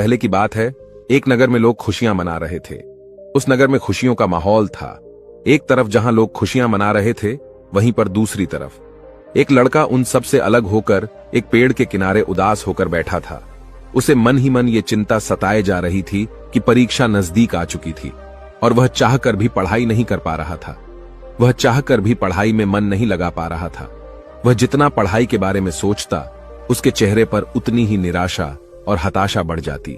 पहले की बात है, एक नगर में लोग खुशियां मना रहे थे। उस नगर में खुशियों का माहौल था। एक तरफ जहां लोग खुशियां मना रहे थे, वहीं पर दूसरी तरफ एक लड़का उन सब से अलग होकर एक पेड़ के किनारे उदास होकर बैठा था। उसे मन ही मन ये चिंता सताए जा रही थी कि परीक्षा नजदीक आ चुकी थी और वह चाहकर भी पढ़ाई नहीं कर पा रहा था। वह चाहकर भी पढ़ाई में मन नहीं लगा पा रहा था। वह जितना पढ़ाई के बारे में सोचता, उसके चेहरे पर उतनी ही निराशा और हताशा बढ़ जाती।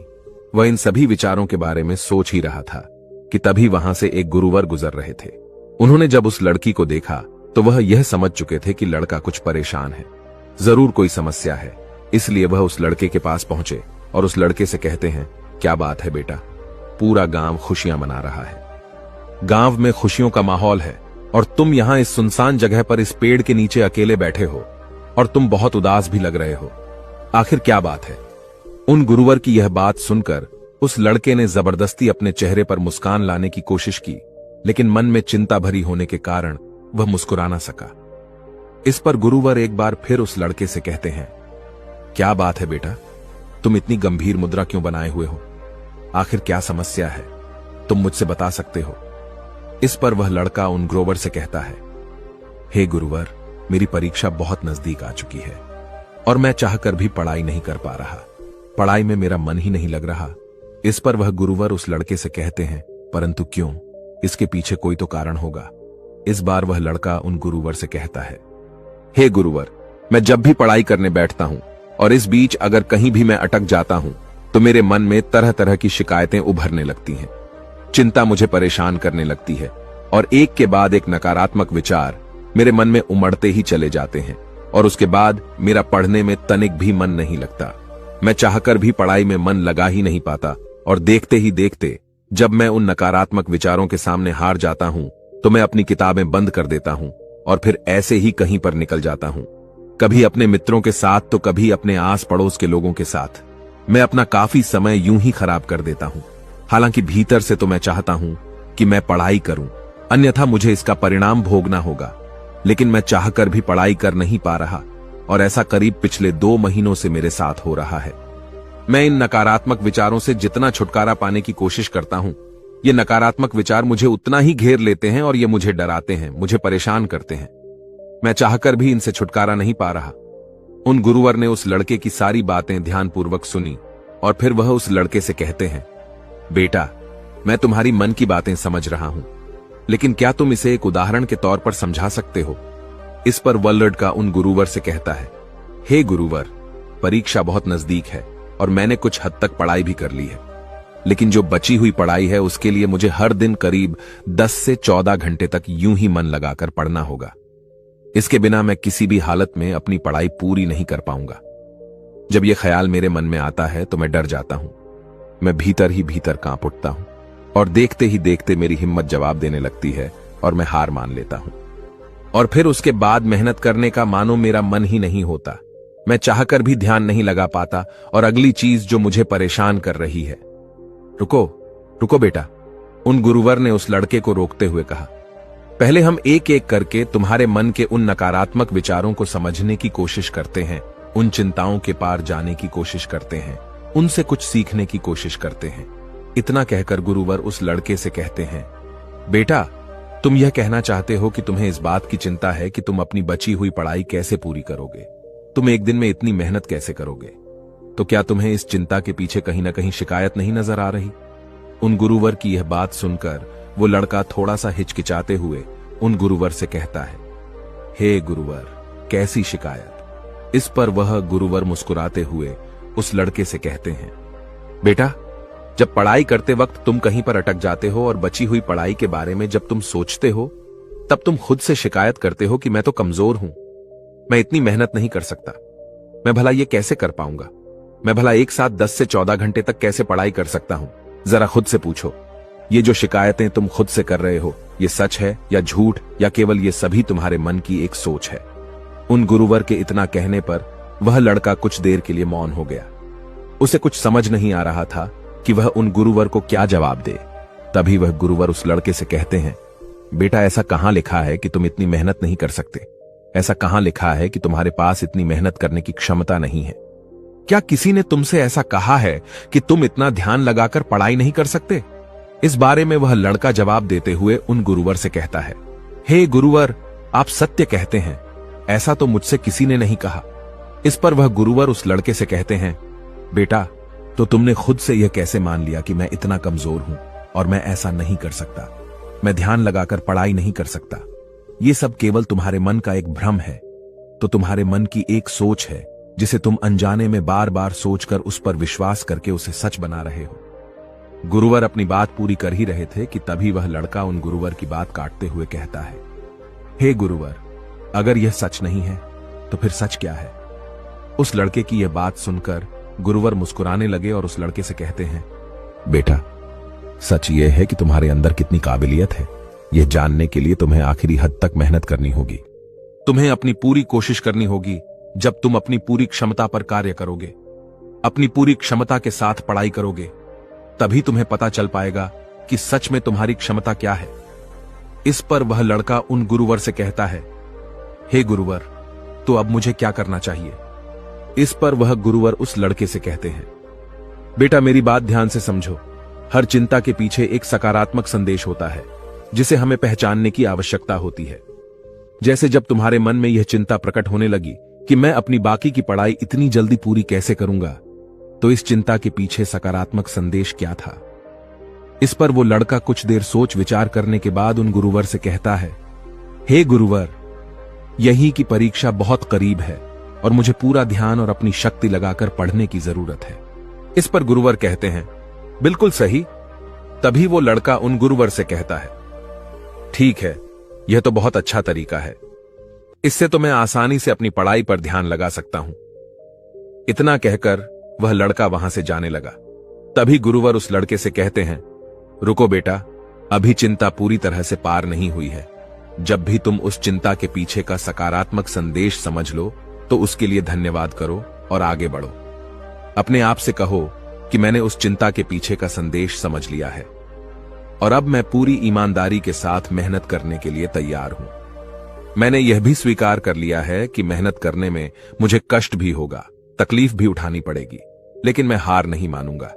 वह इन सभी विचारों के बारे में सोच ही रहा था कि तभी वहां से एक गुरुवर गुजर रहे थे। उन्होंने जब उस लड़की को देखा तो वह यह समझ चुके थे कि लड़का कुछ परेशान है, जरूर कोई समस्या है। इसलिए वह उस लड़के के पास पहुंचे और उस लड़के से कहते हैं, क्या बात है बेटा? पूरा गांव खुशियां मना रहा है, गांव में खुशियों का माहौल है और तुम यहां इस सुनसान जगह पर इस पेड़ के नीचे अकेले बैठे हो और तुम बहुत उदास भी लग रहे हो। आखिर क्या बात है? उन गुरुवर की यह बात सुनकर उस लड़के ने जबरदस्ती अपने चेहरे पर मुस्कान लाने की कोशिश की, लेकिन मन में चिंता भरी होने के कारण वह मुस्कुरा ना सका। इस पर गुरुवर एक बार फिर उस लड़के से कहते हैं, क्या बात है बेटा? तुम इतनी गंभीर मुद्रा क्यों बनाए हुए हो? आखिर क्या समस्या है? तुम मुझसे बता सकते हो? इस पर वह लड़का उन गुरुवर से कहता है, हे गुरुवर, मेरी परीक्षा बहुत नजदीक आ चुकी है और मैं चाहकर भी पढ़ाई नहीं कर पा रहा। पढ़ाई में मेरा मन ही नहीं लग रहा। इस पर वह गुरुवर उस लड़के से कहते हैं, परंतु क्यों? इसके पीछे कोई तो कारण होगा। इस बार वह लड़का उन गुरुवर से कहता है, हे गुरुवर, मैं जब भी पढ़ाई करने बैठता हूं और इस बीच अगर कहीं भी मैं अटक जाता हूं तो मेरे मन में तरह तरह की शिकायतें उभरने लगती हैं। चिंता मुझे परेशान करने लगती है और एक के बाद एक नकारात्मक विचार मेरे मन में उमड़ते ही चले जाते हैं और उसके बाद मेरा पढ़ने में तनिक भी मन नहीं लगता। मैं चाहकर भी पढ़ाई में मन लगा ही नहीं पाता और देखते ही देखते जब मैं उन नकारात्मक विचारों के सामने हार जाता हूं तो मैं अपनी किताबें बंद कर देता हूं और फिर ऐसे ही कहीं पर निकल जाता हूं, कभी अपने मित्रों के साथ तो कभी अपने आस पड़ोस के लोगों के साथ। मैं अपना काफी समय यूं ही खराब कर देता हूं। हालांकि भीतर से तो मैं चाहता हूं कि मैं पढ़ाई करूं, अन्यथा मुझे इसका परिणाम भोगना होगा, लेकिन मैं चाहकर भी पढ़ाई कर नहीं पा रहा और ऐसा करीब पिछले 2 महीनों से मेरे साथ हो रहा है। मैं इन नकारात्मक विचारों से जितना छुटकारा पाने की कोशिश करता हूं, ये नकारात्मक विचार मुझे उतना ही घेर लेते हैं और ये मुझे डराते हैं, मुझे परेशान करते हैं। मैं चाहकर भी इनसे छुटकारा नहीं पा रहा। उन गुरुवर ने उस लड़के की सारी बातें ध्यानपूर्वक सुनी और फिर वह उस लड़के से कहते हैं, बेटा, मैं तुम्हारी मन की बातें समझ रहा हूं, लेकिन क्या तुम इसे एक उदाहरण के तौर पर समझा सकते हो? इस पर वह लड़का उन गुरुवर से कहता है, हे गुरुवर, परीक्षा बहुत नजदीक है और मैंने कुछ हद तक पढ़ाई भी कर ली है, लेकिन जो बची हुई पढ़ाई है उसके लिए मुझे हर दिन करीब 10 से 14 घंटे तक यूं ही मन लगाकर पढ़ना होगा। इसके बिना मैं किसी भी हालत में अपनी पढ़ाई पूरी नहीं कर पाऊंगा। जब यह ख्याल मेरे मन में आता है तो मैं डर जाता हूं। मैं भीतर ही भीतर कांप उठता हूं और देखते ही देखते मेरी हिम्मत जवाब देने लगती है और मैं हार मान लेता हूं। और फिर उसके बाद मेहनत करने का मानो मेरा मन ही नहीं होता। मैं चाहकर भी ध्यान नहीं लगा पाता और अगली चीज जो मुझे परेशान कर रही है। रुको रुको बेटा, उन गुरुवर ने उस लड़के को रोकते हुए कहा, पहले हम एक एक करके तुम्हारे मन के उन नकारात्मक विचारों को समझने की कोशिश करते हैं, उन चिंताओं के पार जाने की कोशिश करते हैं, उनसे कुछ सीखने की कोशिश करते हैं। इतना कहकर गुरुवर उस लड़के से कहते हैं, बेटा, तुम यह कहना चाहते हो कि तुम्हें इस बात की चिंता है कि तुम अपनी बची हुई पढ़ाई कैसे पूरी करोगे? तुम एक दिन में इतनी मेहनत कैसे करोगे? तो क्या तुम्हें इस चिंता के पीछे कहीं ना कहीं शिकायत नहीं नजर आ रही? उन गुरुवर की यह बात सुनकर वो लड़का थोड़ा सा हिचकिचाते हुए उन गुरुवर से कहता है, हे गुरुवर, कैसी शिकायत? इस पर वह गुरुवर मुस्कुराते हुए उस लड़के से कहते हैं, बेटा, जब पढ़ाई करते वक्त तुम कहीं पर अटक जाते हो और बची हुई पढ़ाई के बारे में जब तुम सोचते हो, तब तुम खुद से शिकायत करते हो कि मैं तो कमजोर हूं, मैं इतनी मेहनत नहीं कर सकता, मैं भला ये कैसे कर पाऊंगा? मैं भला एक साथ 10 से 14 घंटे तक कैसे पढ़ाई कर सकता हूं? जरा खुद से पूछो, ये जो शिकायतें तुम खुद से कर रहे हो, ये सच है या झूठ, या केवल ये सभी तुम्हारे मन की एक सोच है? उन गुरुवर के इतना कहने पर वह लड़का कुछ देर के लिए मौन हो गया। उसे कुछ समझ नहीं आ रहा था कि वह उन गुरुवर को क्या जवाब दे। तभी वह गुरुवर उस लड़के से कहते हैं, बेटा, ऐसा कहां लिखा है कि तुम इतनी मेहनत नहीं कर सकते? ऐसा कहां लिखा है कि तुम्हारे पास इतनी मेहनत करने की क्षमता नहीं है? क्या किसी ने तुमसे ऐसा कहा है कि तुम इतना ध्यान लगाकर पढ़ाई नहीं कर सकते? इस बारे में वह लड़का जवाब देते हुए उन गुरुवर से कहता है, हे गुरुवर, आप सत्य कहते हैं, ऐसा तो मुझसे किसी ने नहीं कहा। इस पर वह गुरुवर उस लड़के से कहते हैं, बेटा, तो तुमने खुद से यह कैसे मान लिया कि मैं इतना कमजोर हूं और मैं ऐसा नहीं कर सकता, मैं ध्यान लगाकर पढ़ाई नहीं कर सकता? ये सब केवल तुम्हारे मन का एक भ्रम है। तो तुम्हारे मन की एक सोच है जिसे तुम अनजाने में बार बार सोचकर उस पर विश्वास करके उसे सच बना रहे हो। गुरुवर अपनी बात पूरी कर ही रहे थे कि तभी वह लड़का उन गुरुवर की बात काटते हुए कहता है, हे गुरुवर, अगर यह सच नहीं है तो फिर सच क्या है? उस लड़के की यह बात सुनकर गुरुवर मुस्कुराने लगे और उस लड़के से कहते हैं, बेटा, सच यह है कि तुम्हारे अंदर कितनी काबिलियत है, यह जानने के लिए तुम्हें आखिरी हद तक मेहनत करनी होगी। तुम्हें अपनी पूरी कोशिश करनी होगी। जब तुम अपनी पूरी क्षमता पर कार्य करोगे, अपनी पूरी क्षमता के साथ पढ़ाई करोगे, तभी तुम्हें पता चल पाएगा कि सच में तुम्हारी क्षमता क्या है। इस पर वह लड़का उन गुरुवर से कहता है, हे गुरुवर, तो अब मुझे क्या करना चाहिए? इस पर वह गुरुवर उस लड़के से कहते हैं, बेटा, मेरी बात ध्यान से समझो। हर चिंता के पीछे एक सकारात्मक संदेश होता है जिसे हमें पहचानने की आवश्यकता होती है। जैसे जब तुम्हारे मन में यह चिंता प्रकट होने लगी कि मैं अपनी बाकी की पढ़ाई इतनी जल्दी पूरी कैसे करूंगा, तो इस चिंता के पीछे सकारात्मक संदेश क्या था? इस पर वो लड़का कुछ देर सोच विचार करने के बाद उन गुरुवर से कहता है, हे गुरुवर, यही की परीक्षा बहुत करीब है और मुझे पूरा ध्यान और अपनी शक्ति लगाकर पढ़ने की जरूरत है। इस पर गुरुवर कहते हैं, बिल्कुल सही। तभी वो लड़का उन गुरुवर से कहता है, ठीक है, यह तो बहुत अच्छा तरीका है, इससे तो मैं आसानी से अपनी पढ़ाई पर ध्यान लगा सकता हूं। इतना कहकर वह लड़का वहां से जाने लगा। तभी गुरुवर उस लड़के से कहते हैं, रुको बेटा, अभी चिंता पूरी तरह से पार नहीं हुई है। जब भी तुम उस चिंता के पीछे का सकारात्मक संदेश समझ लो तो उसके लिए धन्यवाद करो और आगे बढ़ो। अपने आप से कहो कि मैंने उस चिंता के पीछे का संदेश समझ लिया है और अब मैं पूरी ईमानदारी के साथ मेहनत करने के लिए तैयार हूं। मैंने यह भी स्वीकार कर लिया है कि मेहनत करने में मुझे कष्ट भी होगा, तकलीफ भी उठानी पड़ेगी, लेकिन मैं हार नहीं मानूंगा।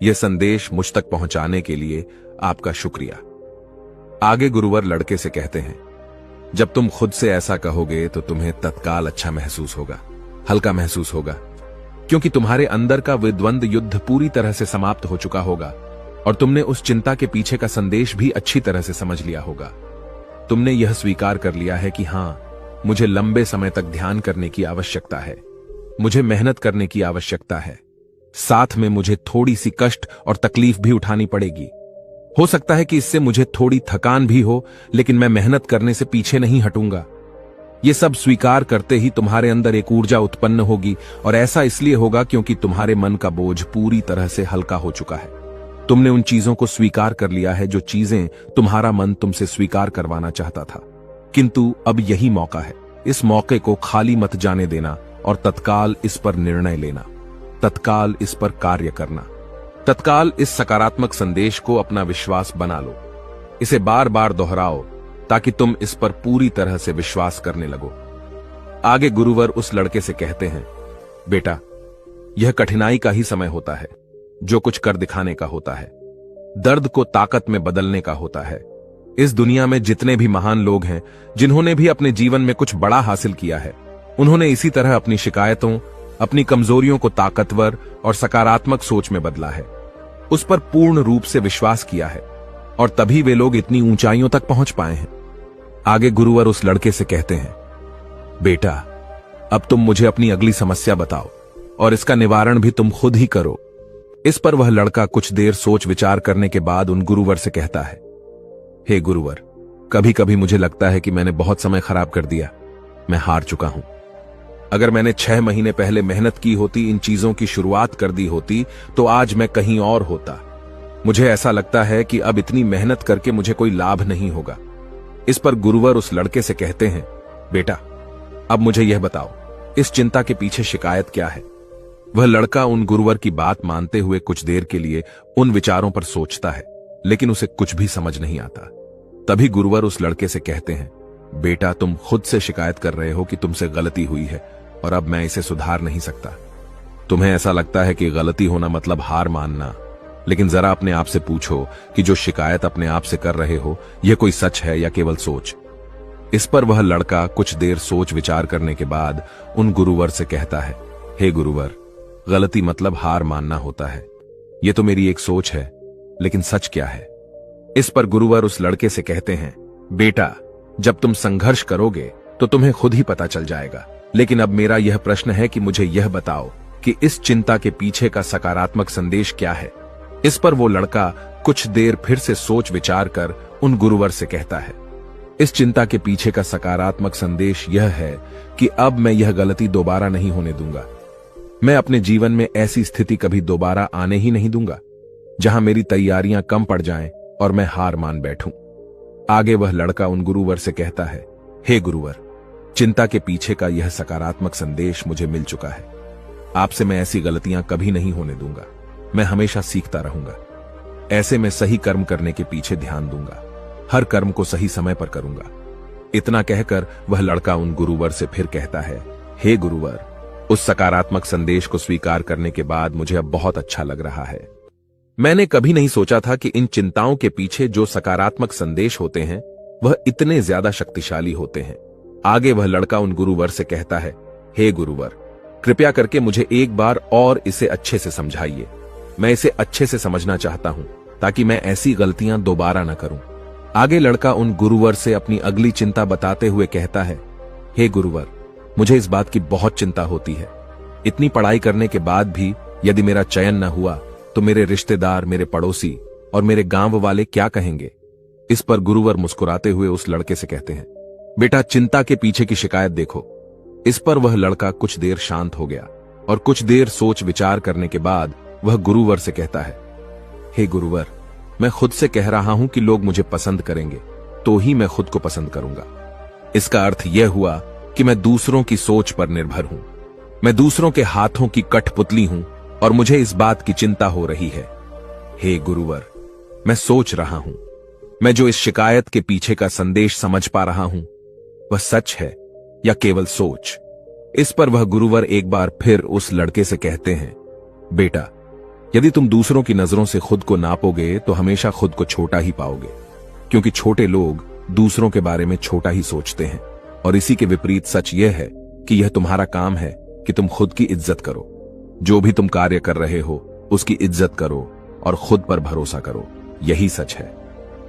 यह संदेश मुझ तक पहुंचाने के लिए आपका शुक्रिया। आगे गुरुवर लड़के से कहते हैं, जब तुम खुद से ऐसा कहोगे तो तुम्हें तत्काल अच्छा महसूस होगा, हल्का महसूस होगा, क्योंकि तुम्हारे अंदर का विद्वंद युद्ध पूरी तरह से समाप्त हो चुका होगा और तुमने उस चिंता के पीछे का संदेश भी अच्छी तरह से समझ लिया होगा। तुमने यह स्वीकार कर लिया है कि हां, मुझे लंबे समय तक ध्यान करने की आवश्यकता है, मुझे मेहनत करने की आवश्यकता है, साथ में मुझे थोड़ी सी कष्ट और तकलीफ भी उठानी पड़ेगी। हो सकता है कि इससे मुझे थोड़ी थकान भी हो, लेकिन मैं मेहनत करने से पीछे नहीं हटूंगा। ये सब स्वीकार करते ही तुम्हारे अंदर एक ऊर्जा उत्पन्न होगी और ऐसा इसलिए होगा क्योंकि तुम्हारे मन का बोझ पूरी तरह से हल्का हो चुका है। तुमने उन चीजों को स्वीकार कर लिया है जो चीजें तुम्हारा मन तुमसे स्वीकार करवाना चाहता था। किंतु अब यही मौका है। इस मौके को खाली मत जाने देना और तत्काल इस पर निर्णय लेना, तत्काल इस पर कार्य करना, तत्काल इस सकारात्मक संदेश को अपना विश्वास बना लो। इसे बार बार दोहराओ ताकि तुम इस पर पूरी तरह से विश्वास करने लगो। आगे गुरुवर उस लड़के से कहते हैं, बेटा, यह कठिनाई का ही समय होता है, जो कुछ कर दिखाने का होता है, दर्द को ताकत में बदलने का होता है। इस दुनिया में जितने भी महान लोग हैं, जिन्होंने भी अपने जीवन में कुछ बड़ा हासिल किया है, उन्होंने इसी तरह अपनी शिकायतों, अपनी कमजोरियों को ताकतवर और सकारात्मक सोच में बदला है, उस पर पूर्ण रूप से विश्वास किया है और तभी वे लोग इतनी ऊंचाइयों तक पहुंच पाए हैं। आगे गुरुवर उस लड़के से कहते हैं, बेटा, अब तुम मुझे अपनी अगली समस्या बताओ और इसका निवारण भी तुम खुद ही करो। इस पर वह लड़का कुछ देर सोच विचार करने के बाद उन गुरुवर से कहता है, हे गुरुवर, कभी कभी मुझे लगता है कि मैंने बहुत समय खराब कर दिया, मैं हार चुका हूं। अगर मैंने 6 महीने पहले मेहनत की होती, इन चीजों की शुरुआत कर दी होती, तो आज मैं कहीं और होता। मुझे ऐसा लगता है कि अब इतनी मेहनत करके मुझे कोई लाभ नहीं होगा। इस पर गुरुवर उस लड़के से कहते हैं, बेटा, अब मुझे यह बताओ, इस चिंता के पीछे शिकायत क्या है? वह लड़का उन गुरुवर की बात मानते हुए कुछ देर के लिए उन विचारों पर सोचता है, लेकिन उसे कुछ भी समझ नहीं आता। तभी गुरुवर उस लड़के से कहते हैं, बेटा, तुम खुद से शिकायत कर रहे हो कि तुमसे गलती हुई है और अब मैं इसे सुधार नहीं सकता। तुम्हें ऐसा लगता है कि गलती होना मतलब हार मानना, लेकिन जरा अपने आप से पूछो कि जो शिकायत अपने आप से कर रहे हो यह कोई सच है या केवल सोच। इस पर वह लड़का कुछ देर सोच विचार करने के बाद उन गुरुवर से कहता है, हे गुरुवर, गलती मतलब हार मानना होता है। यह तो मेरी एक सोच है, लेकिन सच क्या है? इस पर गुरुवर उस लड़के से कहते हैं, बेटा, जब तुम संघर्ष करोगे तो तुम्हें खुद ही पता चल जाएगा। लेकिन अब मेरा यह प्रश्न है कि मुझे यह बताओ कि इस चिंता के पीछे का सकारात्मक संदेश क्या है? इस पर वो लड़का कुछ देर फिर से सोच विचार कर उन गुरुवर से कहता है, इस चिंता के पीछे का सकारात्मक संदेश यह है कि अब मैं यह गलती दोबारा नहीं होने दूंगा। मैं अपने जीवन में ऐसी स्थिति कभी दोबारा आने ही नहीं दूंगा जहां मेरी तैयारियां कम पड़ जाएं और मैं हार मान बैठूं। आगे वह लड़का उन गुरुवर से कहता है, हे गुरुवर, चिंता के पीछे का यह सकारात्मक संदेश मुझे मिल चुका है। आपसे मैं ऐसी गलतियां कभी नहीं होने दूंगा। मैं हमेशा सीखता रहूंगा। ऐसे में सही कर्म करने के पीछे ध्यान दूंगा। हर कर्म को सही समय पर करूंगा। इतना कहकर वह लड़का उन गुरुवर से फिर कहता है, हे गुरुवर, उस सकारात्मक संदेश को स्वीकार करने के बाद मुझे अब बहुत अच्छा लग रहा है। मैंने कभी नहीं सोचा था कि इन चिंताओं के पीछे जो सकारात्मक संदेश होते हैं वह इतने ज्यादा शक्तिशाली होते हैं। आगे वह लड़का उन गुरुवर से कहता है, हे गुरुवर, कृपया करके मुझे एक बार और इसे अच्छे से समझाइए। मैं इसे अच्छे से समझना चाहता हूं ताकि मैं ऐसी गलतियां दोबारा न करूं। आगे लड़का उन गुरुवर से अपनी अगली चिंता बताते हुए कहता है, हे गुरुवर, मुझे इस बात की बहुत चिंता होती है। इतनी पढ़ाई करने के बाद भी यदि मेरा चयन न हुआ तो मेरे रिश्तेदार, मेरे पड़ोसी और मेरे गांव वाले क्या कहेंगे? इस पर गुरुवर मुस्कुराते हुए उस लड़के से कहते हैं, बेटा, चिंता के पीछे की शिकायत देखो। इस पर वह लड़का कुछ देर शांत हो गया और कुछ देर सोच विचार करने के बाद वह गुरुवर से कहता है, हे गुरुवर, मैं खुद से कह रहा हूं कि लोग मुझे पसंद करेंगे तो ही मैं खुद को पसंद करूंगा। इसका अर्थ यह हुआ कि मैं दूसरों की सोच पर निर्भर हूं। मैं दूसरों के हाथों की कठपुतली हूं और मुझे इस बात की चिंता हो रही है। हे गुरुवर, मैं सोच रहा हूं, मैं जो इस शिकायत के पीछे का संदेश समझ पा रहा हूं वह सच है या केवल सोच? इस पर वह गुरुवर एक बार फिर उस लड़के से कहते हैं, बेटा, यदि तुम दूसरों की नजरों से खुद को नापोगे तो हमेशा खुद को छोटा ही पाओगे, क्योंकि छोटे लोग दूसरों के बारे में छोटा ही सोचते हैं। और इसी के विपरीत सच यह है कि यह तुम्हारा काम है कि तुम खुद की इज्जत करो। जो भी तुम कार्य कर रहे हो उसकी इज्जत करो और खुद पर भरोसा करो। यही सच है।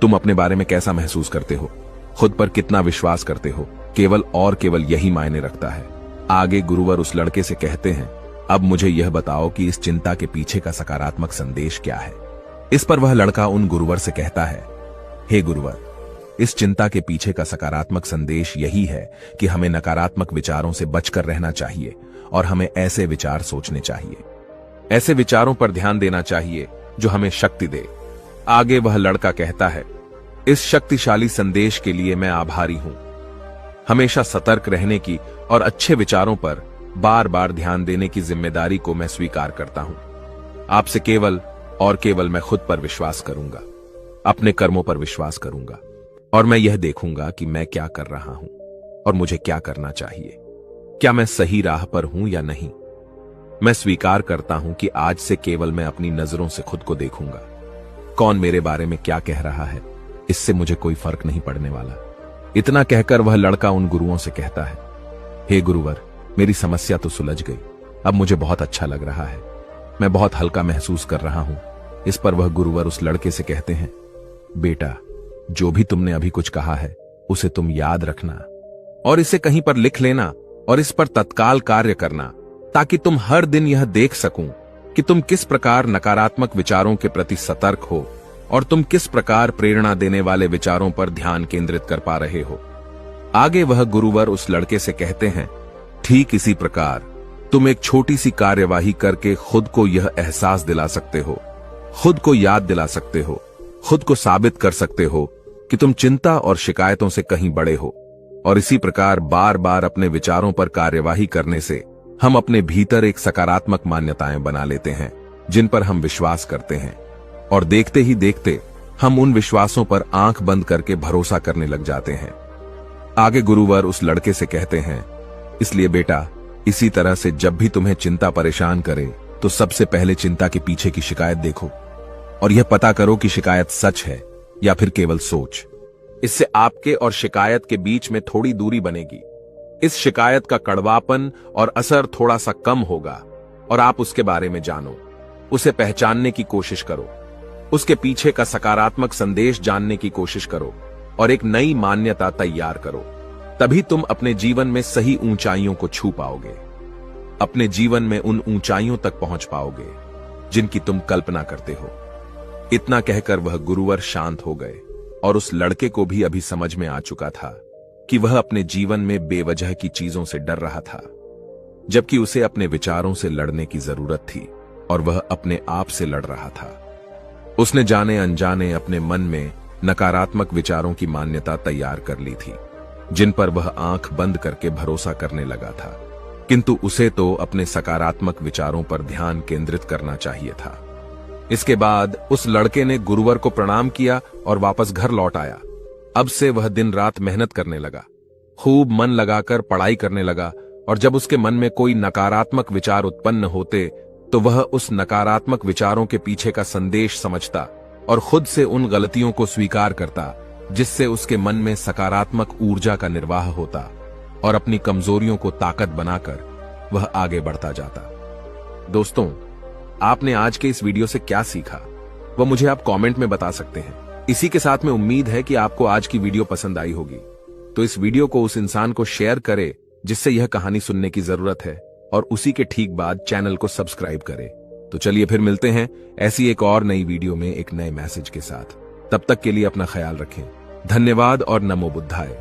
तुम अपने बारे में कैसा महसूस करते हो, खुद पर कितना विश्वास करते हो, केवल और केवल यही मायने रखता है। आगे गुरुवर उस लड़के से कहते हैं, अब मुझे यह बताओ कि इस चिंता के पीछे का सकारात्मक संदेश क्या है? इस पर वह लड़का उन गुरुवर से कहता है, हे गुरुवर, इस चिंता के पीछे का सकारात्मक संदेश यही है कि हमें नकारात्मक विचारों से बचकर रहना चाहिए और हमें ऐसे विचार सोचने चाहिए, ऐसे विचारों पर ध्यान देना चाहिए जो हमें शक्ति दे। आगे वह लड़का कहता है, इस शक्तिशाली संदेश के लिए मैं आभारी हूं। हमेशा सतर्क रहने की और अच्छे विचारों पर बार बार ध्यान देने की जिम्मेदारी को मैं स्वीकार करता हूं। आपसे केवल और केवल मैं खुद पर विश्वास करूंगा, अपने कर्मों पर विश्वास करूंगा और मैं यह देखूंगा कि मैं क्या कर रहा हूं और मुझे क्या करना चाहिए। क्या मैं सही राह पर हूं या नहीं? मैं स्वीकार करता हूं कि आज से केवल मैं अपनी नजरों से खुद को देखूंगा। कौन मेरे बारे में क्या कह रहा है, इससे मुझे कोई फर्क नहीं पड़ने वाला। इतना कहकर वह लड़का उन गुरुओं से कहता है, हे गुरुवर, मेरी समस्या तो सुलझ गई। अब मुझे बहुत अच्छा लग रहा है। मैं बहुत हल्का महसूस कर रहा हूं। इस पर वह गुरुवर उस लड़के से कहते हैं, बेटा, जो भी तुमने अभी कुछ कहा है उसे तुम याद रखना और इसे कहीं पर लिख लेना और इस पर तत्काल कार्य करना, ताकि तुम हर दिन यह देख सकूं कि तुम किस प्रकार नकारात्मक विचारों के प्रति सतर्क हो और तुम किस प्रकार प्रेरणा देने वाले विचारों पर ध्यान केंद्रित कर पा रहे हो। आगे वह गुरुवर उस लड़के से कहते हैं, ठीक इसी प्रकार तुम एक छोटी सी कार्यवाही करके खुद को यह एहसास दिला सकते हो, खुद को याद दिला सकते हो, खुद को साबित कर सकते हो कि तुम चिंता और शिकायतों से कहीं बड़े हो। और इसी प्रकार बार बार अपने विचारों पर कार्यवाही करने से हम अपने भीतर एक सकारात्मक मान्यताएं बना लेते हैं जिन पर हम विश्वास करते हैं, और देखते ही देखते हम उन विश्वासों पर आंख बंद करके भरोसा करने लग जाते हैं। आगे गुरुवर उस लड़के से कहते हैं, इसलिए बेटा, इसी तरह से जब भी तुम्हें चिंता परेशान करे तो सबसे पहले चिंता के पीछे की शिकायत देखो और यह पता करो कि शिकायत सच है या फिर केवल सोच। इससे आपके और शिकायत के बीच में थोड़ी दूरी बनेगी। इस शिकायत का कड़वापन और असर थोड़ा सा कम होगा और आप उसके बारे में जानो, उसे पहचानने की कोशिश करो, उसके पीछे का सकारात्मक संदेश जानने की कोशिश करो और एक नई मान्यता तैयार करो। तभी तुम अपने जीवन में सही ऊंचाइयों को छू पाओगे, अपने जीवन में उन ऊंचाइयों तक पहुंच पाओगे जिनकी तुम कल्पना करते हो। इतना कहकर वह गुरुवर शांत हो गए और उस लड़के को भी अभी समझ में आ चुका था कि वह अपने जीवन में बेवजह की चीजों से डर रहा था, जबकि उसे अपने विचारों से लड़ने की जरूरत थी और वह अपने आप से लड़ रहा था। उसने जाने अनजाने अपने मन में नकारात्मक विचारों की मान्यता तैयार कर ली थी, जिन पर वह आंख बंद करके भरोसा करने लगा था, किंतु उसे तो अपने सकारात्मक विचारों पर ध्यान केंद्रित करना चाहिए था। इसके बाद उस लड़के ने गुरुवर को प्रणाम किया और वापस घर लौट आया। अब से वह दिन रात मेहनत करने लगा, खूब मन लगाकर पढ़ाई करने लगा और जब उसके मन में कोई नकारात्मक विचार उत्पन्न होते तो वह उस नकारात्मक विचारों के पीछे का संदेश समझता और खुद से उन गलतियों को स्वीकार करता, जिससे उसके मन में सकारात्मक ऊर्जा का निर्वाह होता और अपनी कमजोरियों को ताकत बनाकर वह आगे बढ़ता जाता। दोस्तों, आपने आज के इस वीडियो से क्या सीखा वह मुझे आप कमेंट में बता सकते हैं। इसी के साथ में उम्मीद है कि आपको आज की वीडियो पसंद आई होगी, तो इस वीडियो को उस इंसान को शेयर करें जिससे यह कहानी सुनने की जरूरत है और उसी के ठीक बाद चैनल को सब्सक्राइब करें। तो चलिए फिर मिलते हैं ऐसी एक और नई वीडियो में एक नए मैसेज के साथ। तब तक के लिए अपना ख्याल रखें। धन्यवाद और नमो बुद्धाय।